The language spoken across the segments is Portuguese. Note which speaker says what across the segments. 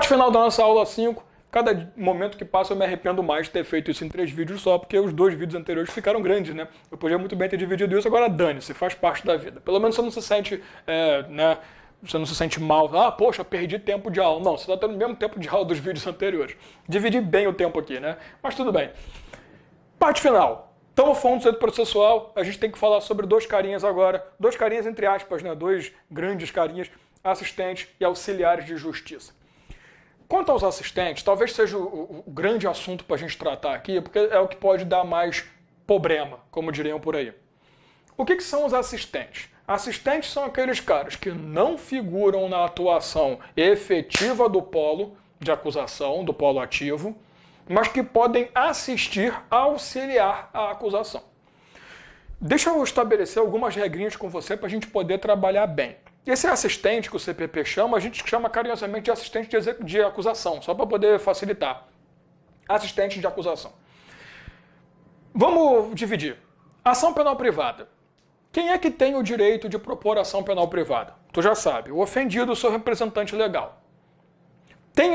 Speaker 1: final da nossa aula 5, cada momento que passa eu me arrependo mais de ter feito isso em 3 vídeos só, porque os 2 vídeos anteriores ficaram grandes, né? Eu podia muito bem ter dividido isso, agora dane-se, faz parte da vida. Pelo menos você não se sente, você não se sente mal. Ah, poxa, perdi tempo de aula. Não, você está tendo o mesmo tempo de aula dos vídeos anteriores. Dividi bem o tempo aqui, né? Mas tudo bem. Parte final. Estamos falando do centro processual, a gente tem que falar sobre 2 carinhas agora. 2 carinhas entre aspas, né? 2 grandes carinhas, assistentes e auxiliares de justiça. Quanto aos assistentes, talvez seja o grande assunto para a gente tratar aqui, porque é o que pode dar mais problema, como diriam por aí. O que são os assistentes? Assistentes são aqueles caras que não figuram na atuação efetiva do polo de acusação, do polo ativo, mas que podem assistir, auxiliar a acusação. Deixa eu estabelecer algumas regrinhas com você para a gente poder trabalhar bem. Esse assistente que o CPP chama, a gente chama carinhosamente de assistente de acusação, só para poder facilitar. Assistente de acusação. Vamos dividir. Ação penal privada. Quem é que tem o direito de propor ação penal privada? Tu já sabe, o ofendido, o seu representante legal.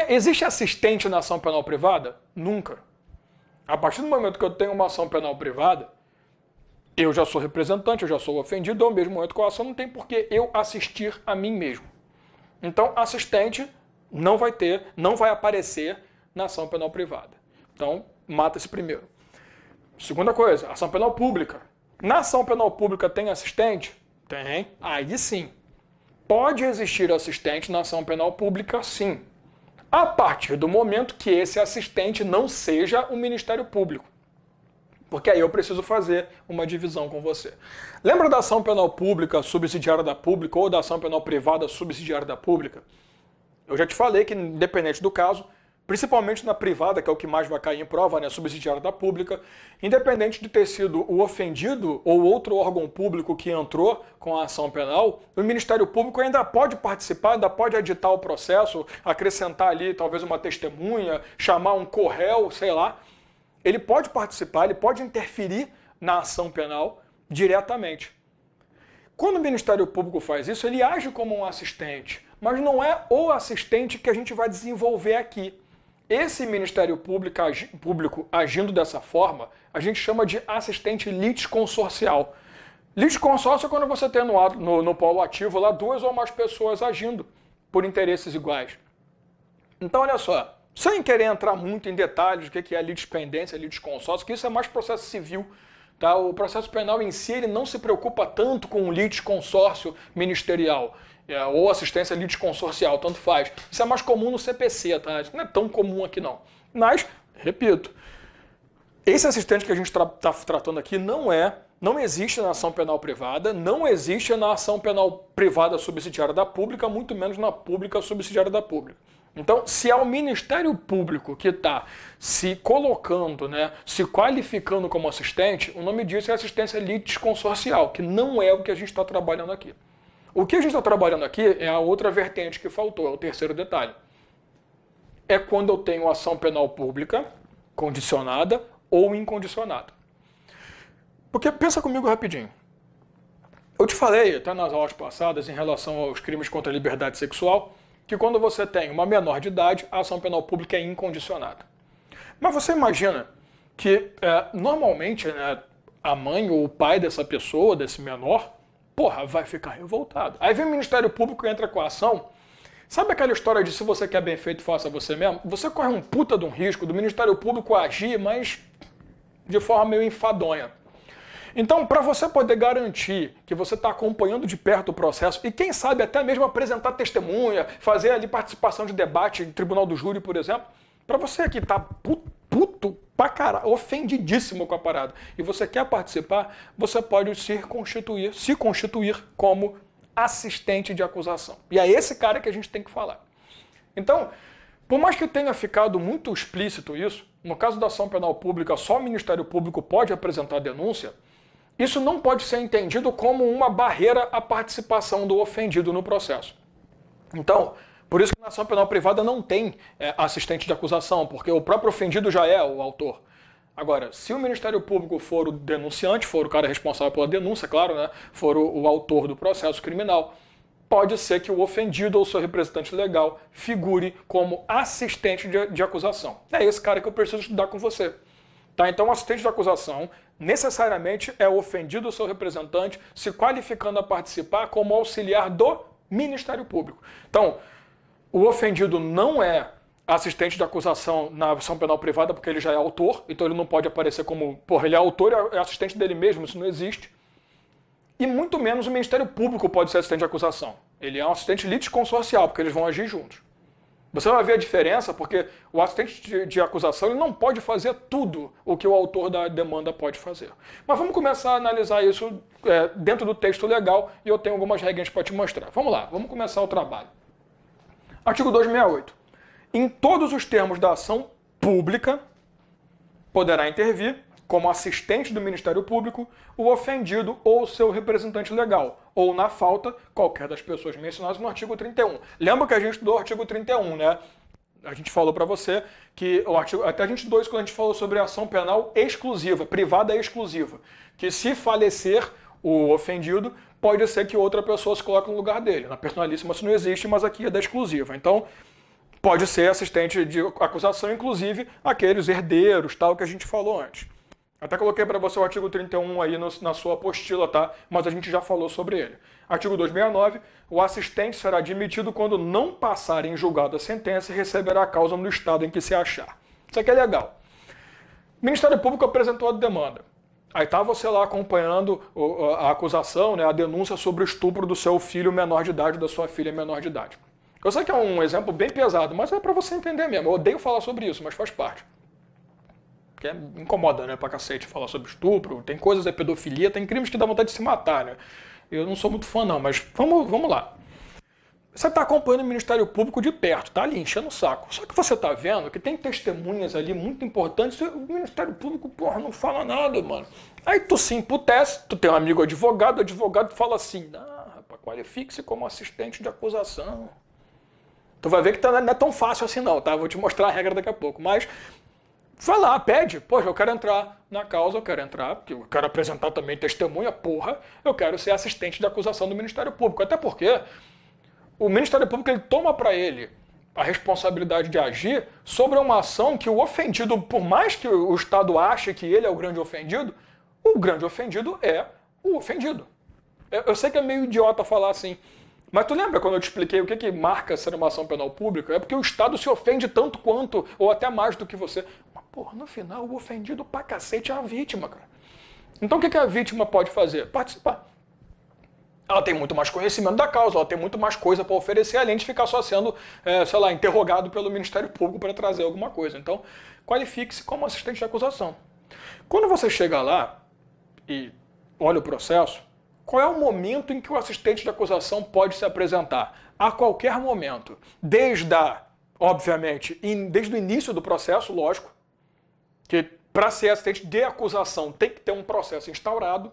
Speaker 1: Existe assistente na ação penal privada? Nunca. A partir do momento que eu tenho uma ação penal privada, eu já sou representante, eu já sou ofendido, ao mesmo momento que a ação não tem por que eu assistir a mim mesmo. Então, assistente não vai aparecer na ação penal privada. Então, mata esse primeiro. Segunda coisa, ação penal pública. Na ação penal pública tem assistente? Tem. Aí sim. Pode existir assistente na ação penal pública, sim. A partir do momento que esse assistente não seja o Ministério Público. Porque aí eu preciso fazer uma divisão com você. Lembra da ação penal pública subsidiária da pública ou da ação penal privada subsidiária da pública? Eu já te falei que, independente do caso, principalmente na privada, que é o que mais vai cair em prova, né, subsidiária da pública, independente de ter sido o ofendido ou outro órgão público que entrou com a ação penal, o Ministério Público ainda pode participar, ainda pode editar o processo, acrescentar ali talvez uma testemunha, chamar um corréu, sei lá. Ele pode participar, ele pode interferir na ação penal diretamente. Quando o Ministério Público faz isso, ele age como um assistente, mas não é o assistente que a gente vai desenvolver aqui. Esse Ministério Público agindo dessa forma, a gente chama de assistente litisconsorcial. Litisconsórcio é quando você tem no polo ativo lá 2 ou mais pessoas agindo por interesses iguais. Então, olha só. Sem querer entrar muito em detalhes do que é litispendência, litisconsórcio, que isso é mais processo civil. Tá? O processo penal em si ele não se preocupa tanto com o litisconsórcio ministerial ou assistência litisconsorcial, tanto faz. Isso é mais comum no CPC, tá? Isso não é tão comum aqui não. Mas, repito, esse assistente que a gente está tratando aqui não existe na ação penal privada, não existe na ação penal privada subsidiária da pública, muito menos na pública subsidiária da pública. Então, se é o Ministério Público que está se colocando, né, se qualificando como assistente, o nome disso é assistência litisconsorcial, que não é o que a gente está trabalhando aqui. O que a gente está trabalhando aqui é a outra vertente que faltou, é o terceiro detalhe. É quando eu tenho ação penal pública, condicionada ou incondicionada. Porque pensa comigo rapidinho. Eu te falei, até nas aulas passadas, em relação aos crimes contra a liberdade sexual, que quando você tem uma menor de idade, a ação penal pública é incondicionada. Mas você imagina que, normalmente, né, a mãe ou o pai dessa pessoa, desse menor, vai ficar revoltado. Aí vem o Ministério Público e entra com a ação. Sabe aquela história de se você quer bem feito, faça você mesmo? Você corre um puta de um risco do Ministério Público agir, mas de forma meio enfadonha. Então, para você poder garantir que você está acompanhando de perto o processo e, quem sabe, até mesmo apresentar testemunha, fazer ali participação de debate em tribunal do júri, por exemplo, para você que está puto pra caralho, ofendidíssimo com a parada, e você quer participar, você pode se constituir como assistente de acusação. E é esse cara que a gente tem que falar. Então, por mais que tenha ficado muito explícito isso, no caso da ação penal pública, só o Ministério Público pode apresentar denúncia, isso não pode ser entendido como uma barreira à participação do ofendido no processo. Então, por isso que na ação penal privada não tem assistente de acusação, porque o próprio ofendido já é o autor. Agora, se o Ministério Público for o denunciante, for o cara responsável pela denúncia, claro, né, for o autor do processo criminal, pode ser que o ofendido ou seu representante legal figure como assistente de acusação. É esse cara que eu preciso estudar com você. Tá? Então, o assistente de acusação necessariamente é o ofendido ou seu representante se qualificando a participar como auxiliar do Ministério Público. Então, o ofendido não é assistente de acusação na ação penal privada porque ele já é autor, então ele não pode aparecer como, porra, ele é autor e é assistente dele mesmo, isso não existe. E muito menos o Ministério Público pode ser assistente de acusação. Ele é um assistente litisconsorcial, porque eles vão agir juntos. Você vai ver a diferença, porque o assistente de acusação ele não pode fazer tudo o que o autor da demanda pode fazer. Mas vamos começar a analisar isso dentro do texto legal e eu tenho algumas regras para te mostrar. Vamos lá, vamos começar o trabalho. Artigo 268. Em todos os termos da ação pública, poderá intervir, como assistente do Ministério Público, o ofendido ou seu representante legal, ou, na falta, qualquer das pessoas mencionadas no artigo 31. Lembra que a gente estudou o artigo 31, né? A gente falou para você que o artigo, até a gente 2, quando a gente falou sobre ação penal exclusiva, privada exclusiva, que se falecer o ofendido, pode ser que outra pessoa se coloque no lugar dele. Na personalíssima isso não existe, mas aqui é da exclusiva. Então, pode ser assistente de acusação, inclusive aqueles herdeiros, tal, que a gente falou antes. Até coloquei para você o artigo 31 aí na sua apostila, tá? Mas a gente já falou sobre ele. Artigo 269, o assistente será admitido quando não passar em julgado a sentença e receberá a causa no estado em que se achar. Isso aqui é legal. O Ministério Público apresentou a demanda. Aí tá você lá acompanhando a acusação, né, a denúncia sobre o estupro do seu filho menor de idade, da sua filha menor de idade. Eu sei que é um exemplo bem pesado, mas é para você entender mesmo. Eu odeio falar sobre isso, mas faz parte. Que incomoda, né, pra cacete falar sobre estupro, tem coisas, pedofilia, tem crimes que dá vontade de se matar, né? Eu não sou muito fã não, mas vamos lá. Você tá acompanhando o Ministério Público de perto, tá ali enchendo o saco. Só que você tá vendo que tem testemunhas ali muito importantes e o Ministério Público, porra, não fala nada, mano. Aí tu se emputece, tu tem um amigo advogado, o advogado fala assim, rapaz, qualifique-se como assistente de acusação. Tu vai ver que não é tão fácil assim não, tá? Vou te mostrar a regra daqui a pouco, mas... vai lá, pede. Poxa, eu quero entrar na causa, eu quero entrar, porque eu quero apresentar também testemunha, porra, eu quero ser assistente de acusação do Ministério Público. Até porque o Ministério Público ele toma para ele a responsabilidade de agir sobre uma ação que o ofendido, por mais que o Estado ache que ele é o grande ofendido é o ofendido. Eu sei que é meio idiota falar assim, mas tu lembra quando eu te expliquei o que marca ser uma ação penal pública? É porque o Estado se ofende tanto quanto, ou até mais do que você. Mas, porra, no final, o ofendido pra cacete é a vítima, cara. Então o que a vítima pode fazer? Participar. Ela tem muito mais conhecimento da causa, ela tem muito mais coisa para oferecer, além de ficar só sendo, sei lá, interrogado pelo Ministério Público para trazer alguma coisa. Então, qualifique-se como assistente de acusação. Quando você chega lá e olha o processo, qual é o momento em que o assistente de acusação pode se apresentar? A qualquer momento. Obviamente, desde o início do processo, lógico, que para ser assistente de acusação tem que ter um processo instaurado.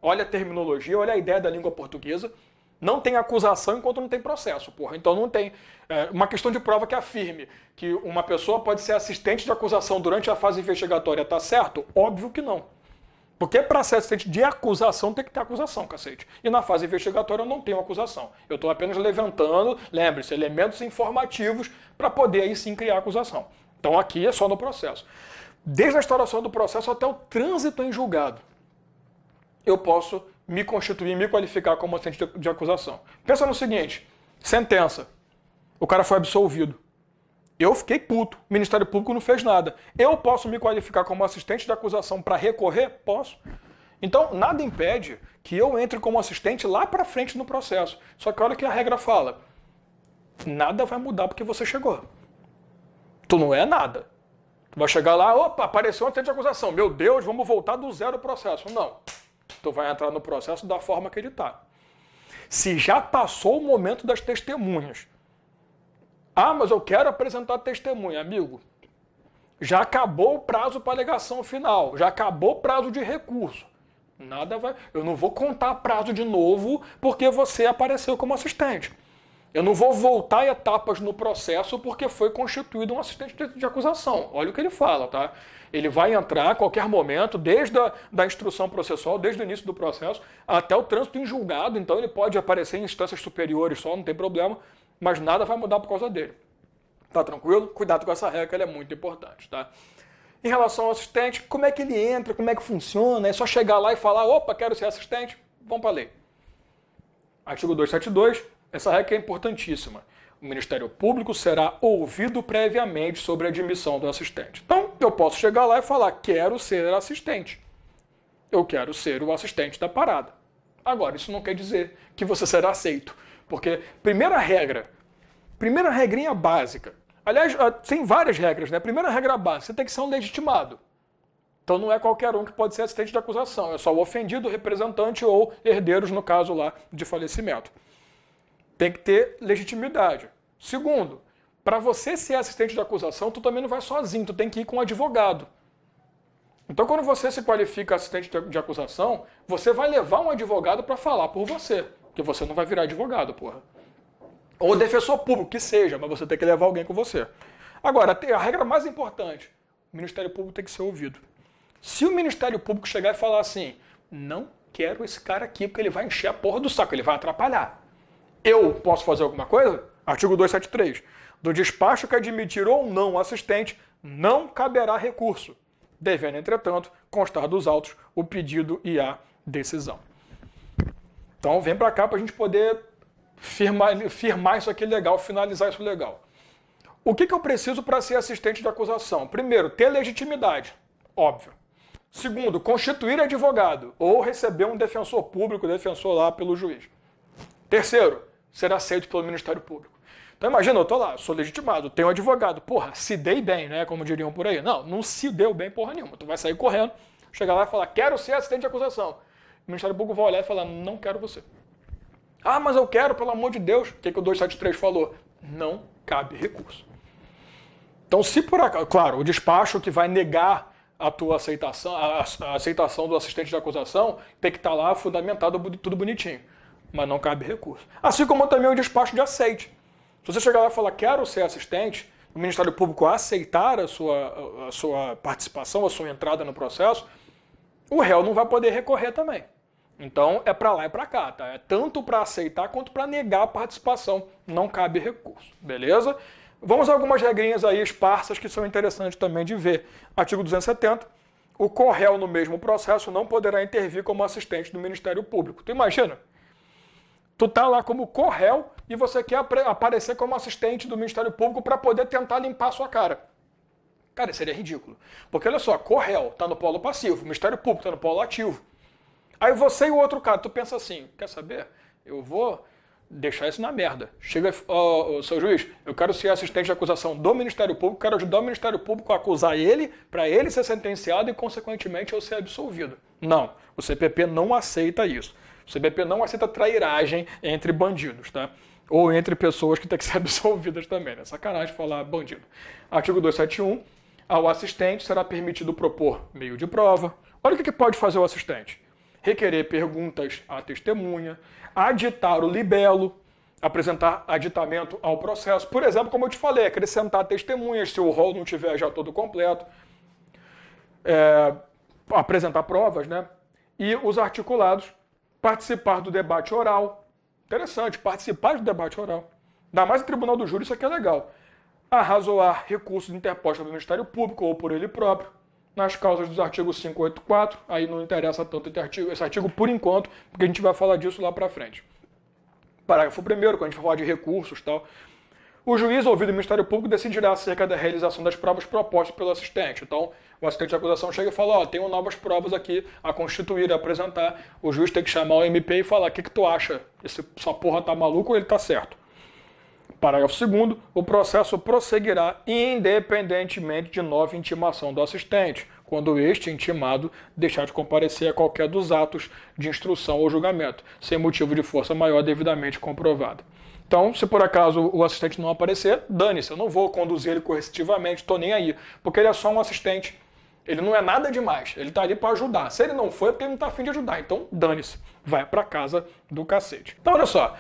Speaker 1: Olha a terminologia, olha a ideia da língua portuguesa. Não tem acusação enquanto não tem processo, porra. Então não tem uma questão de prova que afirme que uma pessoa pode ser assistente de acusação durante a fase investigatória, tá certo? Óbvio que não. Porque para ser assistente de acusação tem que ter acusação, cacete. E na fase investigatória eu não tenho acusação. Eu estou apenas levantando, lembre-se, elementos informativos para poder aí sim criar acusação. Então aqui é só no processo. Desde a instauração do processo até o trânsito em julgado, eu posso me constituir, me qualificar como assistente de acusação. Pensa no seguinte, sentença, o cara foi absolvido. Eu fiquei puto, o Ministério Público não fez nada. Eu posso me qualificar como assistente de acusação para recorrer? Posso. Então, nada impede que eu entre como assistente lá para frente no processo. Só que olha que a regra fala, nada vai mudar porque você chegou. Tu não é nada. Tu vai chegar lá, opa, apareceu um assistente de acusação. Meu Deus, vamos voltar do zero o processo. Não. Tu vai entrar no processo da forma que ele está. Se já passou o momento das testemunhas, mas eu quero apresentar testemunha, amigo. Já acabou o prazo para alegação final, já acabou o prazo de recurso. Eu não vou contar prazo de novo porque você apareceu como assistente. Eu não vou voltar etapas no processo porque foi constituído um assistente de acusação. Olha o que ele fala, tá? Ele vai entrar a qualquer momento, desde da instrução processual, desde o início do processo, até o trânsito em julgado, então ele pode aparecer em instâncias superiores só, não tem problema, mas nada vai mudar por causa dele. Tá tranquilo? Cuidado com essa regra, ela é muito importante, tá? Em relação ao assistente, como é que ele entra, como é que funciona? É só chegar lá e falar, opa, quero ser assistente? Vamos para a lei. Artigo 272, essa regra é importantíssima. O Ministério Público será ouvido previamente sobre a admissão do assistente. Então, eu posso chegar lá e falar, quero ser assistente. Eu quero ser o assistente da parada. Agora, isso não quer dizer que você será aceito. Porque, primeira regrinha básica. Aliás, tem várias regras, né? Primeira regra básica, você tem que ser um legitimado. Então não é qualquer um que pode ser assistente de acusação, é só o ofendido, representante ou herdeiros, no caso lá de falecimento. Tem que ter legitimidade. Segundo, para você ser assistente de acusação, tu também não vai sozinho, tu tem que ir com um advogado. Então quando você se qualifica assistente de acusação, você vai levar um advogado para falar por você, porque você não vai virar advogado, porra. Ou defensor público, que seja, mas você tem que levar alguém com você. Agora, a regra mais importante, o Ministério Público tem que ser ouvido. Se o Ministério Público chegar e falar assim, não quero esse cara aqui porque ele vai encher a porra do saco, ele vai atrapalhar. Eu posso fazer alguma coisa? Artigo 273. Do despacho que admitir ou não o assistente, não caberá recurso, devendo, entretanto, constar dos autos o pedido e a decisão. Então vem para cá para a gente poder firmar isso aqui legal, finalizar isso legal. O que eu preciso para ser assistente de acusação? Primeiro, ter legitimidade, óbvio. Segundo, constituir advogado ou receber um defensor público, defensor lá pelo juiz. Terceiro, ser aceito pelo Ministério Público. Então imagina, eu tô lá, sou legitimado, tenho advogado. Porra, se dei bem, né? Como diriam por aí. Não, não se deu bem porra nenhuma. Tu vai sair correndo, chegar lá e falar, quero ser assistente de acusação. O Ministério Público vai olhar e falar, não quero você. Ah, mas eu quero, pelo amor de Deus. O que o 273 falou? Não cabe recurso. Então, se por acaso, claro, o despacho que vai negar a tua aceitação, a aceitação do assistente de acusação, tem que estar lá fundamentado, tudo bonitinho. Mas não cabe recurso. Assim como também o despacho de aceite. Se você chegar lá e falar, quero ser assistente, o Ministério Público aceitar a sua participação, a sua entrada no processo, o réu não vai poder recorrer também. Então, é para lá e para cá, tá? É tanto para aceitar quanto para negar a participação. Não cabe recurso, beleza? Vamos a algumas regrinhas aí esparsas que são interessantes também de ver. Artigo 270. O corréu no mesmo processo não poderá intervir como assistente do Ministério Público. Tu imagina? Tu tá lá como corréu e você quer aparecer como assistente do Ministério Público para poder tentar limpar a sua cara. Cara, isso seria ridículo. Porque olha só, corréu tá no polo passivo, o Ministério Público tá no polo ativo. Aí você e o outro cara, tu pensa assim, quer saber? Eu vou deixar isso na merda. Chega, seu juiz, eu quero ser assistente de acusação do Ministério Público, quero ajudar o Ministério Público a acusar ele, para ele ser sentenciado e, consequentemente, eu ser absolvido. Não, o CPP não aceita isso. O CPP não aceita trairagem entre bandidos, tá? Ou entre pessoas que têm que ser absolvidas também, né? Sacanagem falar bandido. Artigo 271, ao assistente será permitido propor meio de prova. Olha o que pode fazer o assistente. Requerer perguntas à testemunha, aditar o libelo, apresentar aditamento ao processo. Por exemplo, como eu te falei, acrescentar testemunhas se o rol não tiver já todo completo, apresentar provas, né? E os articulados, participar do debate oral. Interessante, participar do debate oral. Ainda mais em tribunal do júri, isso aqui é legal. Arrazoar recursos interpostos pelo Ministério Público ou por ele próprio, nas causas dos artigos 584, aí não interessa tanto esse artigo por enquanto, porque a gente vai falar disso lá para frente. Parágrafo 1º, quando a gente falar de recursos e tal, o juiz ouvido do Ministério Público decidirá acerca da realização das provas propostas pelo assistente. Então, o assistente de acusação chega e fala, ó, tenho novas provas aqui a constituir, a apresentar. O juiz tem que chamar o MP e falar, o que tu acha? Essa porra tá maluco ou ele tá certo? Parágrafo 2º, o processo prosseguirá independentemente de nova intimação do assistente, quando este intimado deixar de comparecer a qualquer dos atos de instrução ou julgamento, sem motivo de força maior devidamente comprovado. Então, se por acaso o assistente não aparecer, dane-se, eu não vou conduzir ele coercitivamente, tô nem aí, porque ele é só um assistente. Ele não é nada demais, ele tá ali para ajudar. Se ele não foi, é porque ele não tá afim de ajudar, então dane-se, vai para casa do cacete. Então, olha só.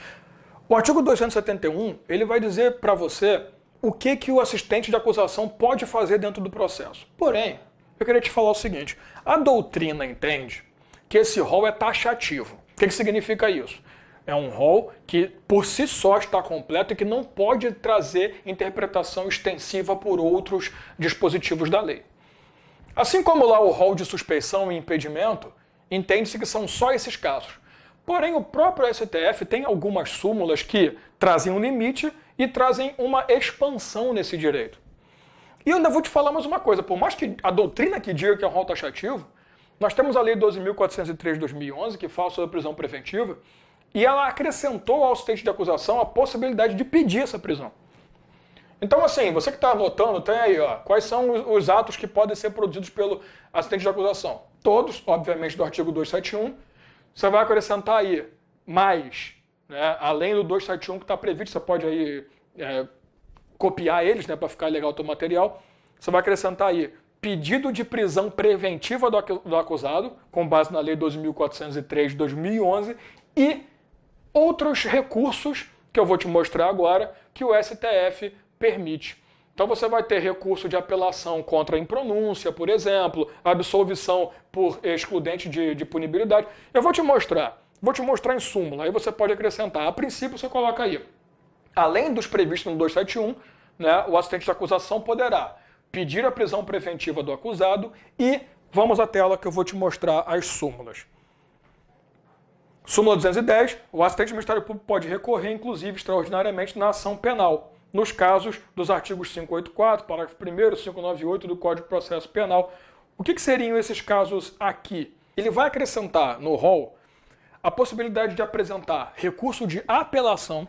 Speaker 1: O artigo 271, ele vai dizer para você o que o assistente de acusação pode fazer dentro do processo. Porém, eu queria te falar o seguinte, a doutrina entende que esse rol é taxativo. O que significa isso? É um rol que por si só está completo e que não pode trazer interpretação extensiva por outros dispositivos da lei. Assim como lá o rol de suspeição e impedimento, entende-se que são só esses casos. Porém, o próprio STF tem algumas súmulas que trazem um limite e trazem uma expansão nesse direito. E eu ainda vou te falar mais uma coisa, por mais que a doutrina que diga que é um rol taxativo, nós temos a Lei 12.403 de 2011, que fala sobre a prisão preventiva, e ela acrescentou ao assistente de acusação a possibilidade de pedir essa prisão. Então, assim, você que está anotando, tem aí, ó, quais são os atos que podem ser produzidos pelo assistente de acusação. Todos, obviamente, do artigo 271. Você vai acrescentar aí mais, né, além do 271 que está previsto, você pode aí copiar eles, né, para ficar legal o teu material. Você vai acrescentar aí pedido de prisão preventiva do acusado, com base na Lei 12.403 de 2011, e outros recursos que eu vou te mostrar agora que o STF permite. Então você vai ter recurso de apelação contra a impronúncia, por exemplo, absolvição por excludente de punibilidade. Eu vou te mostrar em súmula, aí você pode acrescentar. A princípio você coloca aí, além dos previstos no 271, né, o assistente de acusação poderá pedir a prisão preventiva do acusado e vamos à tela que eu vou te mostrar as súmulas. Súmula 210, o assistente do Ministério Público pode recorrer, inclusive, extraordinariamente, na ação penal, nos casos dos artigos 584, parágrafo 1º, 598 do Código de Processo Penal. O que seriam esses casos aqui? Ele vai acrescentar no rol a possibilidade de apresentar recurso de apelação.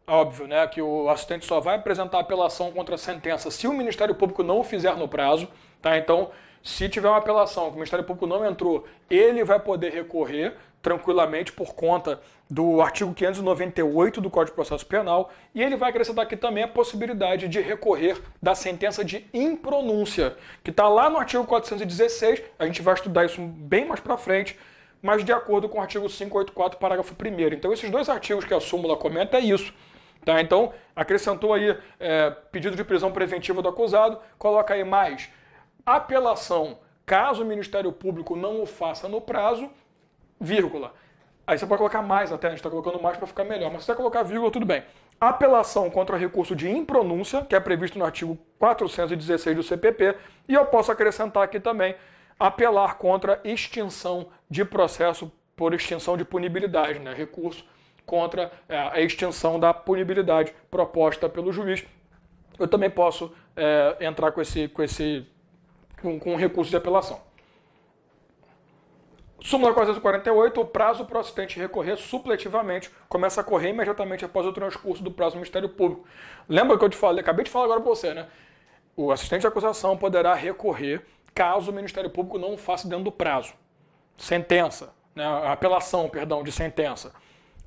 Speaker 1: Óbvio, né, que o assistente só vai apresentar apelação contra a sentença se o Ministério Público não o fizer no prazo. Tá? Então, se tiver uma apelação que o Ministério Público não entrou, ele vai poder recorrer tranquilamente por conta do artigo 598 do Código de Processo Penal, e ele vai acrescentar aqui também a possibilidade de recorrer da sentença de impronúncia, que está lá no artigo 416, a gente vai estudar isso bem mais para frente, mas de acordo com o artigo 584, parágrafo 1º. Então esses dois artigos que a súmula comenta é isso. Tá? Então acrescentou aí pedido de prisão preventiva do acusado, coloca aí mais apelação caso o Ministério Público não o faça no prazo, vírgula. Aí você pode colocar mais até, a gente está colocando mais para ficar melhor, mas se você colocar vírgula, tudo bem. Apelação contra recurso de impronúncia, que é previsto no artigo 416 do CPP, e eu posso acrescentar aqui também apelar contra extinção de processo por extinção de punibilidade, né? Recurso contra a extinção da punibilidade proposta pelo juiz. Eu também posso entrar com recurso de apelação. Súmula 448, o prazo para o assistente recorrer supletivamente começa a correr imediatamente após o transcurso do prazo do Ministério Público. Lembra que eu te falei, acabei de falar agora para você, né? O assistente de acusação poderá recorrer caso o Ministério Público não o faça dentro do prazo. Sentença, né? Apelação, perdão, de sentença.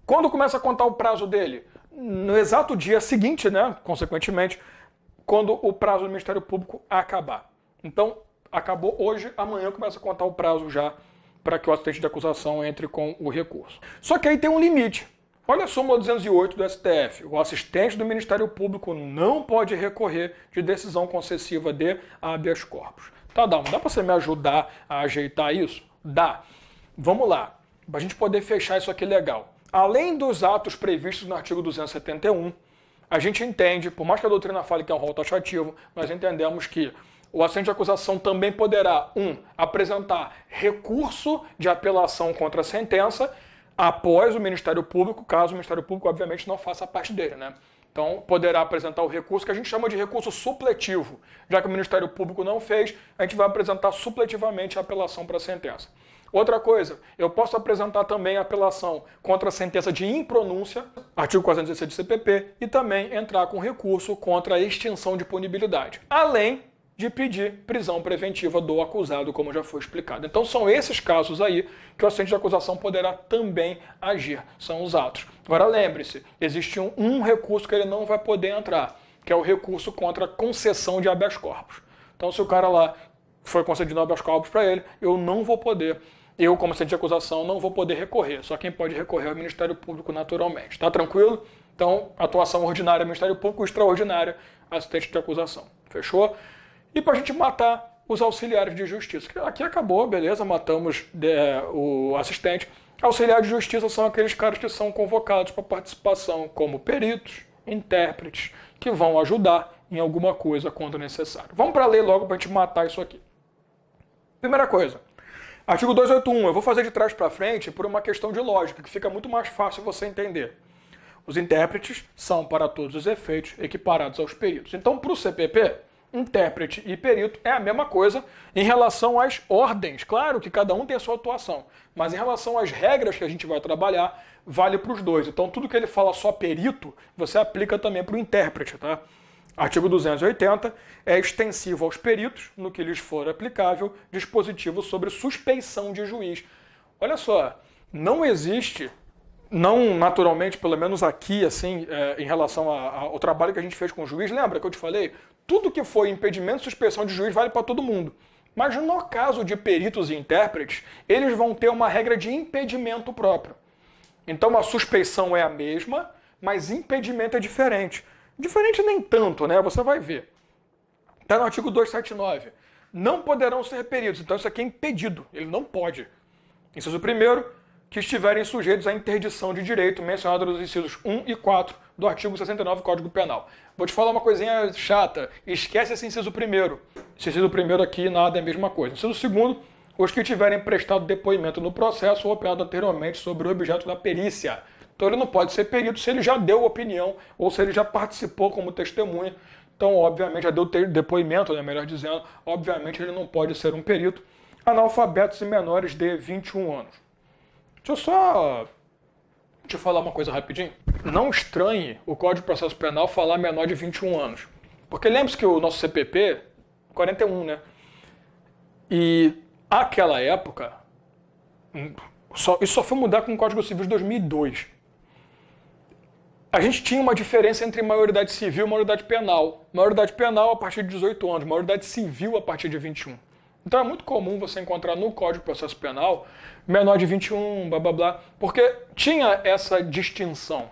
Speaker 1: Quando começa a contar o prazo dele? No exato dia seguinte, né? Consequentemente, quando o prazo do Ministério Público acabar. Então, acabou hoje, amanhã começa a contar o prazo já para que o assistente de acusação entre com o recurso. Só que aí tem um limite. Olha a súmula 208 do STF. O assistente do Ministério Público não pode recorrer de decisão concessiva de habeas corpus. Tá, dá para você me ajudar a ajeitar isso? Dá. Vamos lá, para a gente poder fechar isso aqui legal. Além dos atos previstos no artigo 271, a gente entende, por mais que a doutrina fale que é um rol taxativo, nós entendemos que o assistente de acusação também poderá, apresentar recurso de apelação contra a sentença após o Ministério Público, caso o Ministério Público, obviamente, não faça parte dele, né? Então, poderá apresentar o recurso que a gente chama de recurso supletivo. Já que o Ministério Público não fez, a gente vai apresentar supletivamente a apelação para a sentença. Outra coisa, eu posso apresentar também a apelação contra a sentença de impronúncia, artigo 416 do CPP, e também entrar com recurso contra a extinção de punibilidade. Além de pedir prisão preventiva do acusado, como já foi explicado. Então são esses casos aí que o assistente de acusação poderá também agir, são os atos. Agora lembre-se, existe um recurso que ele não vai poder entrar, que é o recurso contra a concessão de habeas corpus. Então se o cara lá foi concedido habeas corpus para ele, eu como assistente de acusação, não vou poder recorrer. Só quem pode recorrer é o Ministério Público naturalmente. Tá tranquilo? Então, atuação ordinária, Ministério Público, extraordinária, assistente de acusação. Fechou? E para a gente matar os auxiliares de justiça. Aqui acabou, beleza, matamos o assistente. Auxiliares de justiça são aqueles caras que são convocados para participação como peritos, intérpretes, que vão ajudar em alguma coisa quando necessário. Vamos para a lei logo para a gente matar isso aqui. Primeira coisa, artigo 281, eu vou fazer de trás para frente por uma questão de lógica, que fica muito mais fácil você entender. Os intérpretes são, para todos os efeitos, equiparados aos peritos. Então, para o CPP, intérprete e perito é a mesma coisa em relação às ordens. Claro que cada um tem a sua atuação, mas em relação às regras que a gente vai trabalhar, vale para os dois. Então, tudo que ele fala só perito, você aplica também para o intérprete, tá? Artigo 280 é extensivo aos peritos, no que lhes for aplicável, dispositivo sobre suspeição de juiz. Olha só, não existe, não naturalmente, pelo menos aqui, assim, em relação ao trabalho que a gente fez com o juiz, lembra que eu te falei? Tudo que foi impedimento e suspeição de juiz vale para todo mundo. Mas no caso de peritos e intérpretes, eles vão ter uma regra de impedimento próprio. Então a suspeição é a mesma, mas impedimento é diferente. Diferente nem tanto, né? Você vai ver. Está no artigo 279. Não poderão ser peritos. Então isso aqui é impedido. Ele não pode. Inciso 1º, que estiverem sujeitos à interdição de direito mencionado nos incisos 1 e 4 do artigo 69 do Código Penal. Vou te falar uma coisinha chata. Esquece esse inciso 1º. Esse inciso 1º aqui nada é a mesma coisa. Inciso 2º, os que tiverem prestado depoimento no processo ou operado anteriormente sobre o objeto da perícia. Então ele não pode ser perito se ele já deu opinião ou se ele já participou como testemunha. Então, obviamente, já deu depoimento, né, melhor dizendo, obviamente ele não pode ser um perito. Analfabetos e menores de 21 anos. Deixa eu só te falar uma coisa rapidinho. Não estranhe o Código de Processo Penal falar menor de 21 anos. Porque lembre-se que o nosso CPP, 41, né? E aquela época, isso só foi mudar com o Código Civil de 2002. A gente tinha uma diferença entre maioridade civil e maioridade penal. Maioridade penal a partir de 18 anos, maioridade civil a partir de 21. Então é muito comum você encontrar no Código de Processo Penal menor de 21, blá blá blá, porque tinha essa distinção.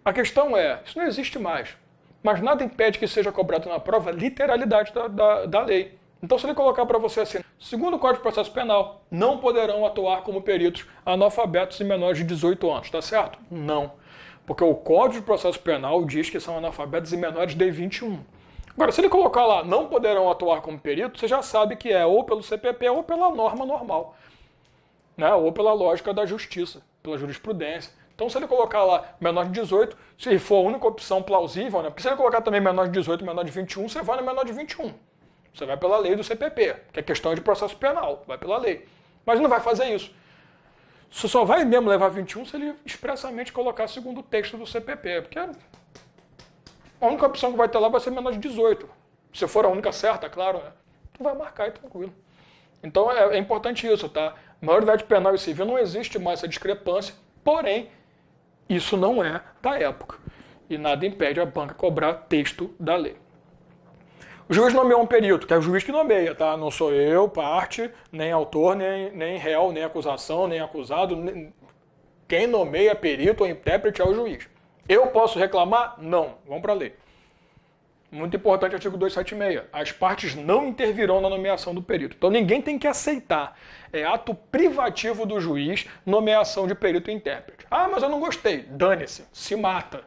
Speaker 1: A questão é, isso não existe mais, mas nada impede que seja cobrado na prova a literalidade da lei. Então se ele colocar para você assim, segundo o Código de Processo Penal, não poderão atuar como peritos analfabetos e menores de 18 anos, tá certo? Não. Porque o Código de Processo Penal diz que são analfabetos e menores de 21. Agora, se ele colocar lá, não poderão atuar como perito, você já sabe que é ou pelo CPP ou pela norma normal, né? Ou pela lógica da justiça, pela jurisprudência. Então, se ele colocar lá menor de 18, se for a única opção plausível, né? Porque se ele colocar também menor de 18 e menor de 21, você vai no menor de 21. Você vai pela lei do CPP, que é questão de processo penal, vai pela lei. Mas não vai fazer isso. Você só vai mesmo levar 21 se ele expressamente colocar segundo o texto do CPP, porque a única opção que vai ter lá vai ser menor de 18. Se for a única certa, claro, né? Tu vai marcar e tranquilo. Então é importante isso, tá? Maioridade penal e civil não existe mais essa discrepância, porém, isso não é da época. E nada impede a banca cobrar texto da lei. O juiz nomeou um perito, que é o juiz que nomeia, tá? Não sou eu, parte, nem autor, nem réu, nem acusação, nem acusado. Quem nomeia perito ou intérprete é o juiz. Eu posso reclamar? Não. Vamos para a lei. Muito importante, artigo 276. As partes não intervirão na nomeação do perito. Então ninguém tem que aceitar. É ato privativo do juiz nomeação de perito e intérprete. Ah, mas eu não gostei. Dane-se. Se mata.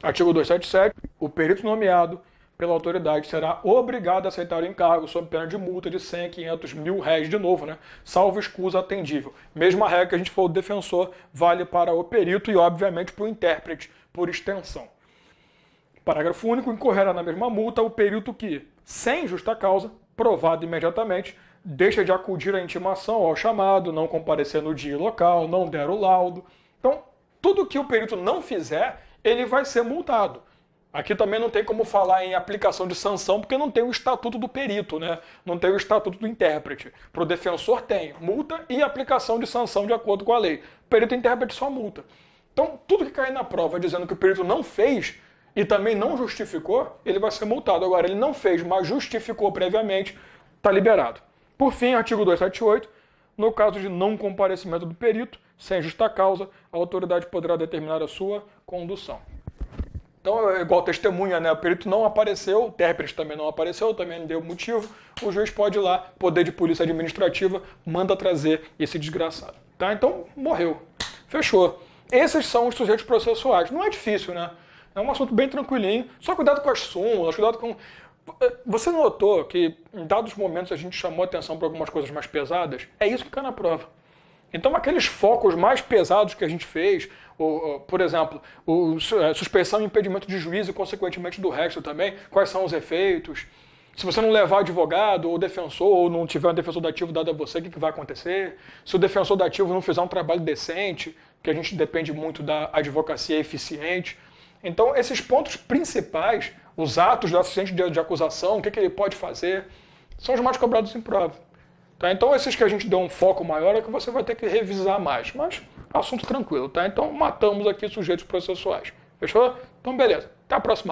Speaker 1: Artigo 277. O perito nomeado pela autoridade será obrigado a aceitar o encargo sob pena de multa de 100, 500, R$1.000 de novo, né? Salvo escusa atendível. Mesma regra que a gente falou do defensor, vale para o perito e, obviamente, para o intérprete, por extensão. Parágrafo único, incorrerá na mesma multa o perito que, sem justa causa, provado imediatamente, deixa de acudir à intimação ou ao chamado, não comparecer no dia e local, não der o laudo. Então, tudo que o perito não fizer, ele vai ser multado. Aqui também não tem como falar em aplicação de sanção, porque não tem o estatuto do perito, né? Não tem o estatuto do intérprete. Para o defensor tem multa e aplicação de sanção de acordo com a lei. Perito e intérprete só multa. Então, tudo que cair na prova dizendo que o perito não fez e também não justificou, ele vai ser multado. Agora, ele não fez, mas justificou previamente, está liberado. Por fim, artigo 278, no caso de não comparecimento do perito, sem justa causa, a autoridade poderá determinar a sua condução. Então, é igual testemunha, né? O perito não apareceu, o intérprete também não apareceu, também não deu motivo, o juiz pode ir lá, poder de polícia administrativa, manda trazer esse desgraçado. Tá? Então, morreu. Fechou. Esses são os sujeitos processuais. Não é difícil, né? É um assunto bem tranquilinho. Só cuidado com as súmulas, cuidado com... Você notou que em dados momentos a gente chamou atenção para algumas coisas mais pesadas? É isso que cai na prova. Então, aqueles focos mais pesados que a gente fez, por exemplo, suspeição e impedimento de juízo e, consequentemente, do resto também, quais são os efeitos? Se você não levar advogado ou defensor, ou não tiver um defensor dativo dado a você, o que vai acontecer? Se o defensor dativo não fizer um trabalho decente, que a gente depende muito da advocacia eficiente. Então, esses pontos principais, os atos do assistente de acusação, o que ele pode fazer, são os mais cobrados em prova. Tá? Então, esses que a gente deu um foco maior é que você vai ter que revisar mais. Mas, assunto tranquilo, tá? Então, matamos aqui sujeitos processuais. Fechou? Então, beleza. Até a próxima aula.